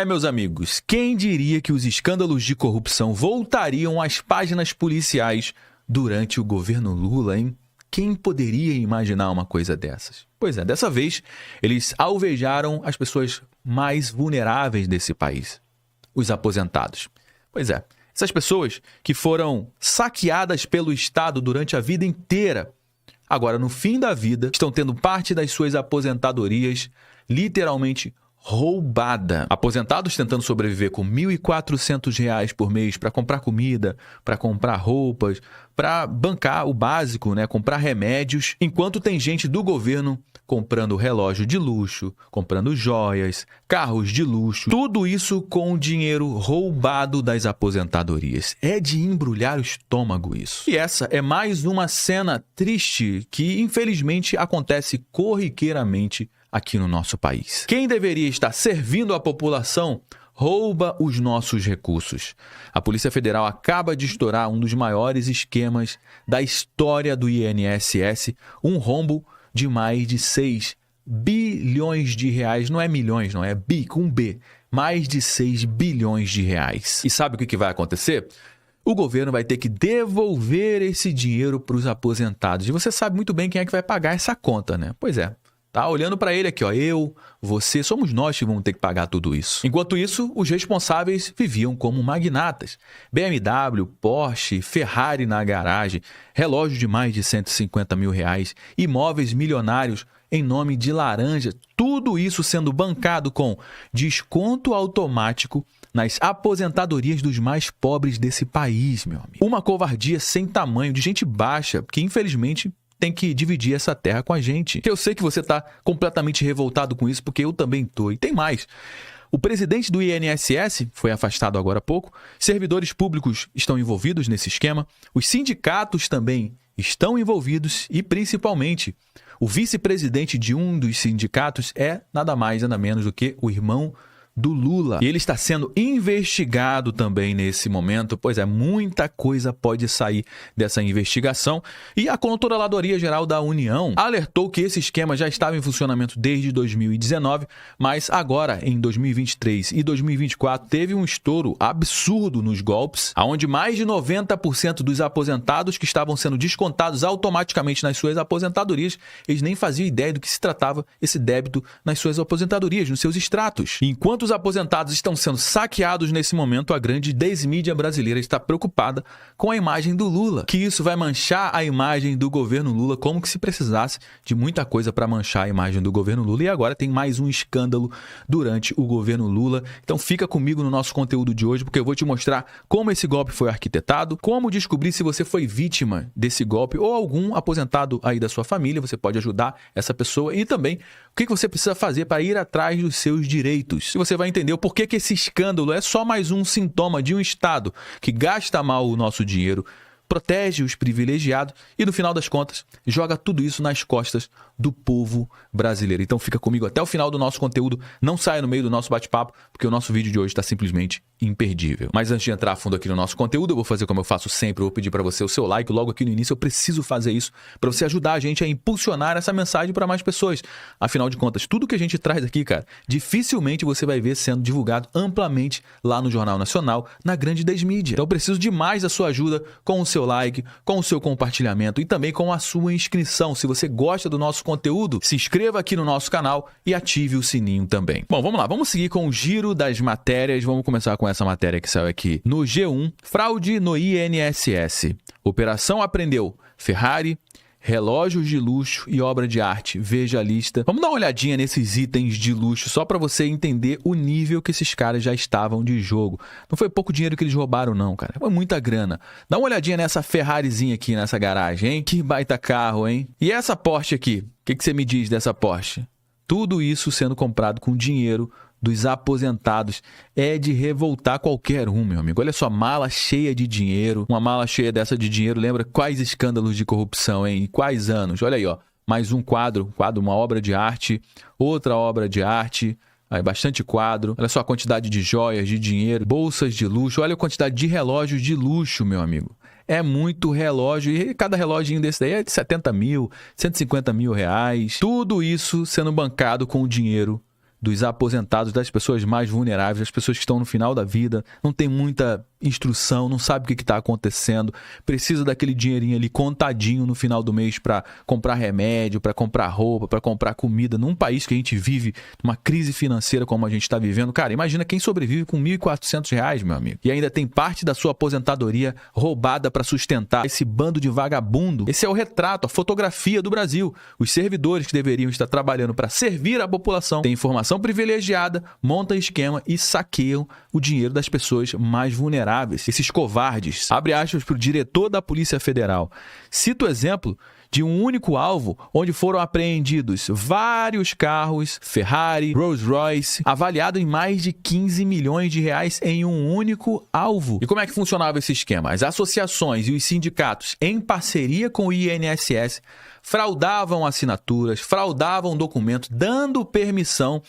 Meus amigos, quem diria que os escândalos de corrupção voltariam às páginas policiais durante o governo Lula, hein? Quem poderia imaginar uma coisa dessas? Pois é, dessa vez, eles alvejaram as pessoas mais vulneráveis desse país, os aposentados. Pois é, essas pessoas que foram saqueadas pelo Estado durante a vida inteira, agora, no fim da vida, estão tendo parte das suas aposentadorias literalmente roubada. Aposentados tentando sobreviver com R$ 1.400 por mês para comprar comida, para comprar roupas, para bancar o básico, né? Comprar remédios, enquanto tem gente do governo comprando relógio de luxo, comprando joias, carros de luxo, tudo isso com o dinheiro roubado das aposentadorias. É de embrulhar o estômago isso. E essa é mais uma cena triste que, infelizmente, acontece corriqueiramente aqui no nosso país. Quem deveria estar servindo a população rouba os nossos recursos. A Polícia Federal acaba de estourar um dos maiores esquemas da história do INSS, um rombo de mais de 6 bilhões de reais. Não é milhões, não, é bi, com B. Mais de 6 bilhões de reais. E sabe o que vai acontecer? O governo vai ter que devolver esse dinheiro para os aposentados. E você sabe muito bem quem é que vai pagar essa conta, né? Pois é. Tá olhando para ele aqui, ó, eu, você, somos nós que vamos ter que pagar tudo isso. Enquanto isso, os responsáveis viviam como magnatas. BMW, Porsche, Ferrari na garagem, relógio de mais de 150 mil reais, imóveis milionários em nome de laranja, tudo isso sendo bancado com desconto automático nas aposentadorias dos mais pobres desse país, meu amigo. Uma covardia sem tamanho, de gente baixa, que infelizmente tem que dividir essa terra com a gente. Eu sei que você está completamente revoltado com isso, porque eu também estou. E tem mais. O presidente do INSS foi afastado agora há pouco, servidores públicos estão envolvidos nesse esquema, os sindicatos também estão envolvidos e, principalmente, o vice-presidente de um dos sindicatos é nada mais, nada menos do que o irmão do Lula. E ele está sendo investigado também nesse momento, pois é, muita coisa pode sair dessa investigação. E a Controladoria Geral da União alertou que esse esquema já estava em funcionamento desde 2019, mas agora, em 2023 e 2024, teve um estouro absurdo nos golpes, onde mais de 90% dos aposentados que estavam sendo descontados automaticamente nas suas aposentadorias, eles nem faziam ideia do que se tratava esse débito nas suas aposentadorias, nos seus extratos. Enquanto os aposentados estão sendo saqueados nesse momento, a grande desmídia brasileira está preocupada com a imagem do Lula, que isso vai manchar a imagem do governo Lula, como que se precisasse de muita coisa para manchar a imagem do governo Lula. E agora tem mais um escândalo durante o governo Lula. Então fica comigo no nosso conteúdo de hoje, porque eu vou te mostrar como esse golpe foi arquitetado, como descobrir se você foi vítima desse golpe ou algum aposentado aí da sua família, você pode ajudar essa pessoa, e também o que você precisa fazer para ir atrás dos seus direitos. Se você vai entender o porquê que esse escândalo é só mais um sintoma de um Estado que gasta mal o nosso dinheiro, protege os privilegiados e, no final das contas, joga tudo isso nas costas do povo brasileiro. Então fica comigo até o final do nosso conteúdo, não saia no meio do nosso bate-papo, porque o nosso vídeo de hoje está simplesmente imperdível. Mas antes de entrar a fundo aqui no nosso conteúdo, eu vou fazer como eu faço sempre, eu vou pedir para você o seu like logo aqui no início. Eu preciso fazer isso para você ajudar a gente a impulsionar essa mensagem para mais pessoas. Afinal de contas, tudo que a gente traz aqui, cara, dificilmente você vai ver sendo divulgado amplamente lá no Jornal Nacional, na grande desmídia. Então eu preciso demais da sua ajuda com o seu like, com o seu compartilhamento e também com a sua inscrição. Se você gosta do nosso conteúdo, se inscreva aqui no nosso canal e ative o sininho também. Bom, vamos lá, vamos seguir com o giro das matérias. Vamos começar com essa matéria que saiu aqui no G1. Fraude no INSS. Operação apreendeu Ferrari, relógios de luxo e obra de arte. Veja a lista. Vamos dar uma olhadinha nesses itens de luxo, só para você entender o nível que esses caras já estavam de jogo. Não foi pouco dinheiro que eles roubaram não, cara. Foi muita grana. Dá uma olhadinha nessa Ferrarizinha aqui, nessa garagem, hein? Que baita carro, hein? E essa Porsche aqui? O que você me diz dessa Porsche? Tudo isso sendo comprado com dinheiro dos aposentados. É de revoltar qualquer um, meu amigo. Olha só, mala cheia de dinheiro. Uma mala cheia dessa de dinheiro, lembra quais escândalos de corrupção, hein? Em quais anos? Olha aí, ó. Mais um quadro, uma obra de arte, outra obra de arte. Aí, bastante quadro. Olha só a quantidade de joias, de dinheiro, bolsas de luxo. Olha a quantidade de relógios de luxo, meu amigo. É muito relógio, e cada relógio desse daí é de 70 mil, 150 mil reais. Tudo isso sendo bancado com o dinheiro dos aposentados, das pessoas mais vulneráveis, das pessoas que estão no final da vida, não tem muita instrução, não sabe o que está acontecendo, precisa daquele dinheirinho ali contadinho no final do mês para comprar remédio, para comprar roupa, para comprar comida, num país que a gente vive uma crise financeira como a gente está vivendo. Cara, imagina quem sobrevive com R$ 1.400, meu amigo, e ainda tem parte da sua aposentadoria roubada para sustentar esse bando de vagabundo. Esse é o retrato, a fotografia do Brasil. Os servidores que deveriam estar trabalhando para servir a população têm informação privilegiada, montam esquema e saqueiam o dinheiro das pessoas mais vulneráveis. Esses covardes. Abre aspas para o diretor da Polícia Federal. Cito o exemplo de um único alvo onde foram apreendidos vários carros, Ferrari, Rolls-Royce, avaliado em mais de 15 milhões de reais em um único alvo. E como é que funcionava esse esquema? As associações e os sindicatos, em parceria com o INSS, fraudavam assinaturas, fraudavam documentos, dando permissão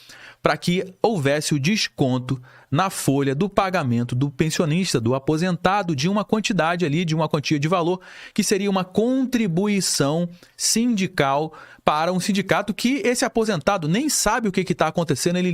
para que houvesse o desconto na folha do pagamento do pensionista, do aposentado, de uma quantidade ali, de uma quantia de valor, que seria uma contribuição sindical para um sindicato que esse aposentado nem sabe o que está acontecendo, ele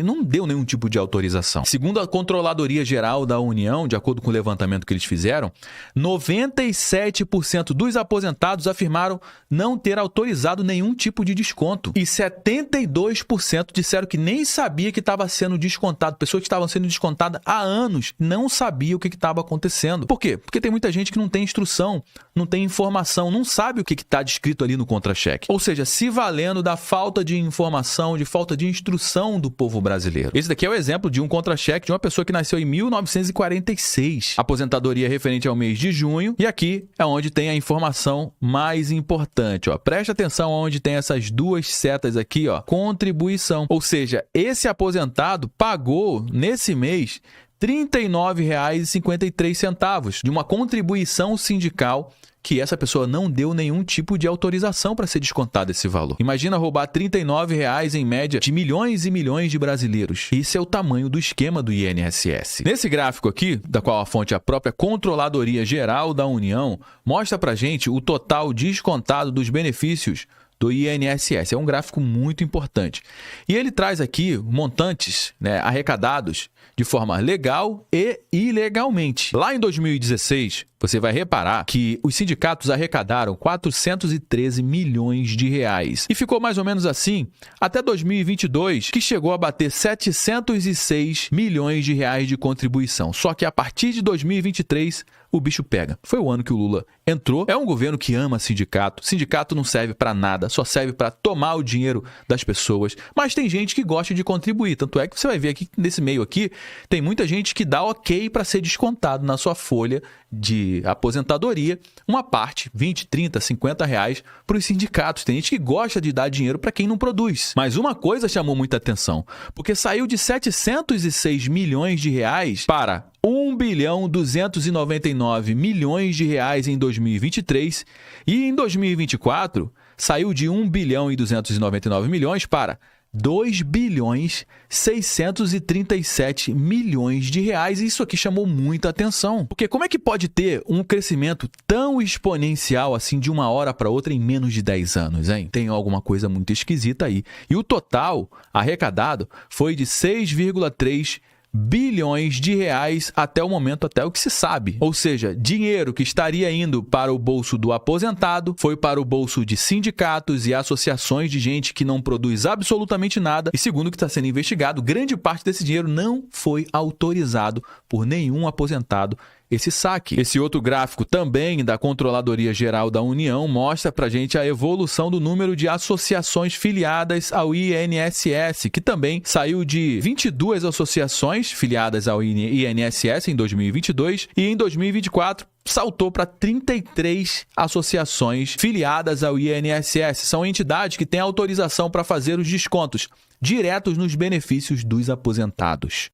não deu nenhum tipo de autorização. Segundo a Controladoria Geral da União, de acordo com o levantamento que eles fizeram, 97% dos aposentados afirmaram não ter autorizado nenhum tipo de desconto. E 72% disseram que nem sabia que estava sendo descontado. Pessoas que estavam sendo descontadas há anos não sabiam o que estava acontecendo. Por quê? Porque tem muita gente que não tem instrução, não tem informação, não sabe o que está descrito ali no contra-cheque. Ou seja, se valendo da falta de informação, de falta de instrução do povo brasileiro. Esse daqui é o exemplo de um contra-cheque de uma pessoa que nasceu em 1946. Aposentadoria referente ao mês de junho. E aqui é onde tem a informação mais importante. Ó. Preste atenção onde tem essas duas setas aqui, ó. Contribuição. Ou seja, esse aposentado pagou nesse mês R$ 39,53 de uma contribuição sindical que essa pessoa não deu nenhum tipo de autorização para ser descontado esse valor. Imagina roubar R$ 39,00 em média de milhões e milhões de brasileiros. Esse é o tamanho do esquema do INSS. Nesse gráfico aqui, da qual a fonte é a própria Controladoria Geral da União, mostra para gente o total descontado dos benefícios do INSS. É um gráfico muito importante. E ele traz aqui montantes, arrecadados de forma legal e ilegalmente. Lá em 2016, você vai reparar que os sindicatos arrecadaram 413 milhões de reais. E ficou mais ou menos assim até 2022, que chegou a bater 706 milhões de reais de contribuição. Só que a partir de 2023, o bicho pega. Foi o ano que o Lula entrou. É um governo que ama sindicato. Sindicato não serve para nada, só serve para tomar o dinheiro das pessoas. Mas tem gente que gosta de contribuir. Tanto é que você vai ver aqui, nesse meio aqui, tem muita gente que dá ok para ser descontado na sua folha de aposentadoria, uma parte, 20, 30, 50 reais para os sindicatos. Tem gente que gosta de dar dinheiro para quem não produz. Mas uma coisa chamou muita atenção, porque saiu de 706 milhões de reais para 1.299 milhões de reais em 2023 e em 2024 saiu de 1.299 milhões para 2.637 milhões de reais. Isso aqui chamou muita atenção. Porque como é que pode ter um crescimento tão exponencial assim de uma hora para outra em menos de 10 anos, hein? Tem alguma coisa muito esquisita aí. E o total arrecadado foi de 6,3 bilhões de reais até o momento, até o que se sabe. Ou seja, dinheiro que estaria indo para o bolso do aposentado foi para o bolso de sindicatos e associações de gente que não produz absolutamente nada. E segundo o que está sendo investigado, grande parte desse dinheiro não foi autorizado por nenhum aposentado esse saque. Esse outro gráfico também da Controladoria Geral da União mostra pra gente a evolução do número de associações filiadas ao INSS, que também saiu de 22 associações filiadas ao INSS em 2022 e em 2024 saltou para 33 associações filiadas ao INSS. São entidades que têm autorização para fazer os descontos diretos nos benefícios dos aposentados.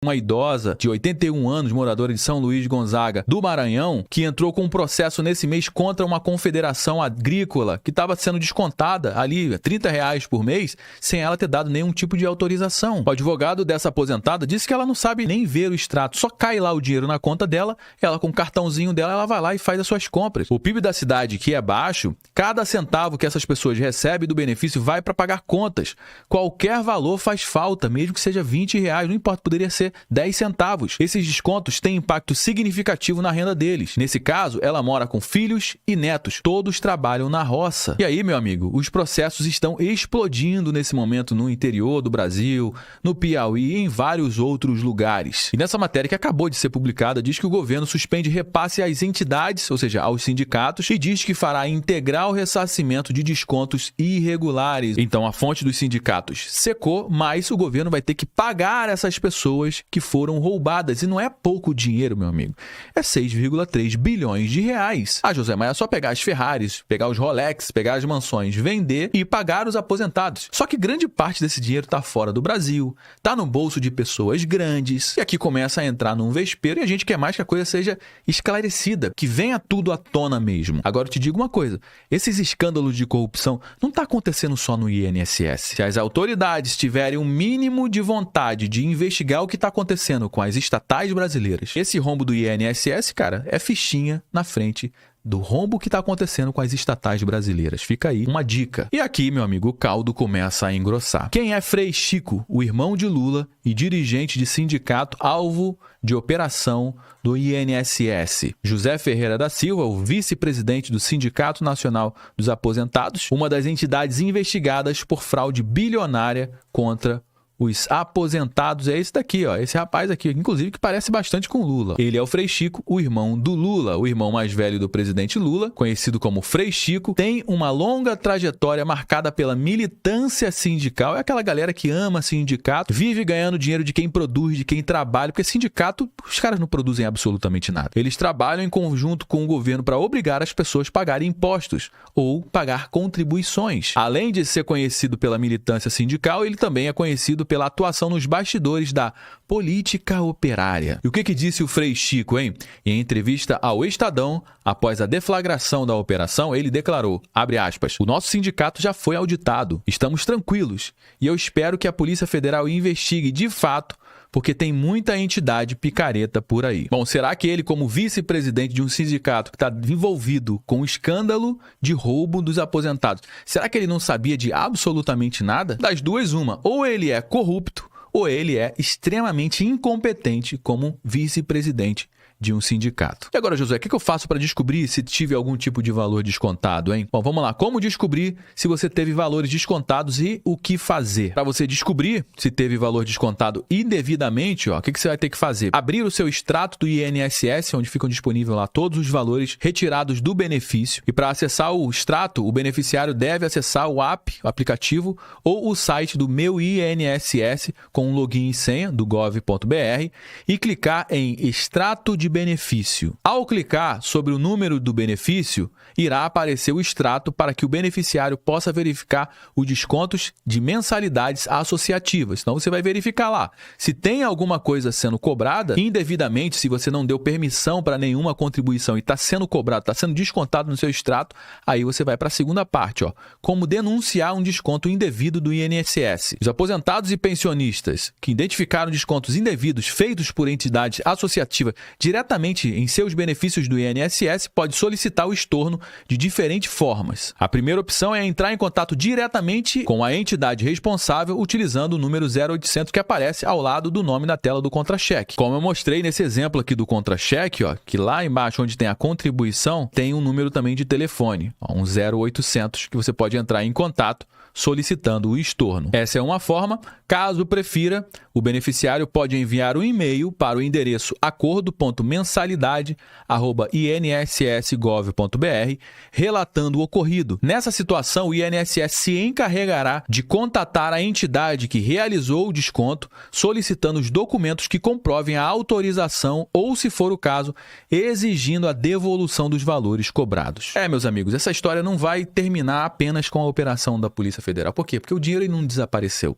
uma idosa de 81 anos, moradora de São Luís Gonzaga, do Maranhão, que entrou com um processo nesse mês contra uma confederação agrícola que estava sendo descontada ali R$30 por mês, sem ela ter dado nenhum tipo de autorização. O advogado dessa aposentada disse que ela não sabe nem ver o extrato, só cai lá o dinheiro na conta dela, ela com o cartãozinho dela, ela vai lá e faz as suas compras. O PIB da cidade, que é baixo, cada centavo que essas pessoas recebem do benefício vai para pagar contas. Qualquer valor faz falta, mesmo que seja R$20, não importa, poderia ser 10 centavos. Esses descontos têm impacto significativo na renda deles. Nesse caso, ela mora com filhos e netos. Todos trabalham na roça. E aí, meu amigo, os processos estão explodindo nesse momento no interior do Brasil, no Piauí e em vários outros lugares. E nessa matéria que acabou de ser publicada, diz que o governo suspende repasse às entidades, ou seja, aos sindicatos, e diz que fará integral ressarcimento de descontos irregulares. Então, a fonte dos sindicatos secou, mas o governo vai ter que pagar essas pessoas que foram roubadas. E não é pouco dinheiro, meu amigo. É 6,3 bilhões de reais. Ah, José, mas é só pegar as Ferraris, pegar os Rolex, pegar as mansões, vender e pagar os aposentados. Só que grande parte desse dinheiro está fora do Brasil, está no bolso de pessoas grandes, e aqui começa a entrar num vespeiro e a gente quer mais que a coisa seja esclarecida, que venha tudo à tona mesmo. Agora eu te digo uma coisa, esses escândalos de corrupção não está acontecendo só no INSS. Se as autoridades tiverem um mínimo de vontade de investigar o que está acontecendo com as estatais brasileiras, esse rombo do INSS, cara, é fichinha na frente do rombo que está acontecendo com as estatais brasileiras. Fica aí uma dica. E aqui, meu amigo, o caldo começa a engrossar. Quem é Frei Chico, o irmão de Lula e dirigente de sindicato alvo de operação do INSS? José Ferreira da Silva, o vice-presidente do Sindicato Nacional dos Aposentados, uma das entidades investigadas por fraude bilionária contra os aposentados. É esse daqui, ó, esse rapaz aqui, inclusive, que parece bastante com Lula. Ele é o Frei Chico, o irmão do Lula, o irmão mais velho do presidente Lula, conhecido como Frei Chico, tem uma longa trajetória marcada pela militância sindical. É aquela galera que ama sindicato, vive ganhando dinheiro de quem produz, de quem trabalha, porque sindicato, os caras não produzem absolutamente nada. Eles trabalham em conjunto com o governo para obrigar as pessoas a pagarem impostos ou pagar contribuições. Além de ser conhecido pela militância sindical, ele também é conhecido pela atuação nos bastidores da política operária. E o que disse o Frei Chico, hein? Em entrevista ao Estadão, após a deflagração da operação, ele declarou, abre aspas, o nosso sindicato já foi auditado, estamos tranquilos e eu espero que a Polícia Federal investigue de fato, porque tem muita entidade picareta por aí. Bom, será que ele, como vice-presidente de um sindicato que está envolvido com o escândalo de roubo dos aposentados, será que ele não sabia de absolutamente nada? Das duas, uma. Ou ele é corrupto, ou ele é extremamente incompetente como vice-presidente de um sindicato. E agora, Josué, o que eu faço para descobrir se tive algum tipo de valor descontado, hein? Bom, vamos lá. Como descobrir se você teve valores descontados e o que fazer? Para você descobrir se teve valor descontado indevidamente, ó, o que você vai ter que fazer? Abrir o seu extrato do INSS, onde ficam disponíveis lá todos os valores retirados do benefício. E para acessar o extrato, o beneficiário deve acessar o app, o aplicativo, ou o site do Meu INSS com um login e senha do gov.br e clicar em Extrato de benefício. Ao clicar sobre o número do benefício, irá aparecer o extrato para que o beneficiário possa verificar os descontos de mensalidades associativas. Então você vai verificar lá. Se tem alguma coisa sendo cobrada indevidamente, se você não deu permissão para nenhuma contribuição e está sendo cobrado, está sendo descontado no seu extrato, aí você vai para a segunda parte, ó, como denunciar um desconto indevido do INSS. Os aposentados e pensionistas que identificaram descontos indevidos feitos por entidades associativas diretamente em seus benefícios do INSS, pode solicitar o estorno de diferentes formas. A primeira opção é entrar em contato diretamente com a entidade responsável utilizando o número 0800 que aparece ao lado do nome na tela do contra-cheque. Como eu mostrei nesse exemplo aqui do contra-cheque, ó, que lá embaixo onde tem a contribuição, tem um número também de telefone, ó, um 0800 que você pode entrar em contato solicitando o estorno. Essa é uma forma. Caso prefira, o beneficiário pode enviar um e-mail para o endereço acordo.mensalidade@inss.gov.br relatando o ocorrido. Nessa situação, o INSS se encarregará de contatar a entidade que realizou o desconto, solicitando os documentos que comprovem a autorização ou, se for o caso, exigindo a devolução dos valores cobrados. Meus amigos, essa história não vai terminar apenas com a operação da Polícia Federal. Por quê? Porque o dinheiro não desapareceu.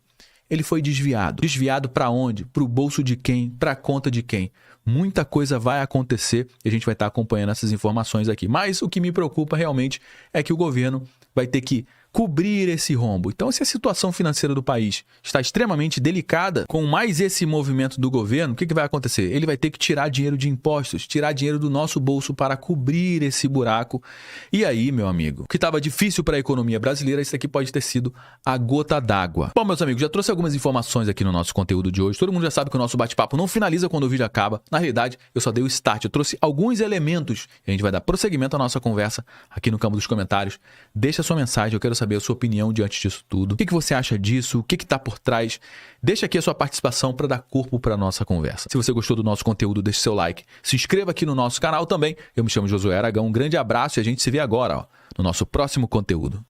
ele foi desviado. Desviado para onde? Para o bolso de quem? Para a conta de quem? Muita coisa vai acontecer e a gente vai estar acompanhando essas informações aqui. Mas o que me preocupa realmente é que o governo vai ter que cobrir esse rombo. Então, se a situação financeira do país está extremamente delicada, com mais esse movimento do governo, o que vai acontecer? Ele vai ter que tirar dinheiro de impostos, tirar dinheiro do nosso bolso para cobrir esse buraco. E aí, meu amigo, o que estava difícil para a economia brasileira, isso aqui pode ter sido a gota d'água. Bom, meus amigos, já trouxe algumas informações aqui no nosso conteúdo de hoje. Todo mundo já sabe que o nosso bate-papo não finaliza quando o vídeo acaba. Na realidade, eu só dei o start. Eu trouxe alguns elementos e a gente vai dar prosseguimento à nossa conversa aqui no campo dos comentários. Deixa a sua mensagem, eu quero saber a sua opinião diante disso tudo. O que você acha disso? O que está por trás? Deixa aqui a sua participação para dar corpo para a nossa conversa. Se você gostou do nosso conteúdo, deixe seu like. Se inscreva aqui no nosso canal também. Eu me chamo Josué Aragão. Um grande abraço e a gente se vê agora, no nosso próximo conteúdo.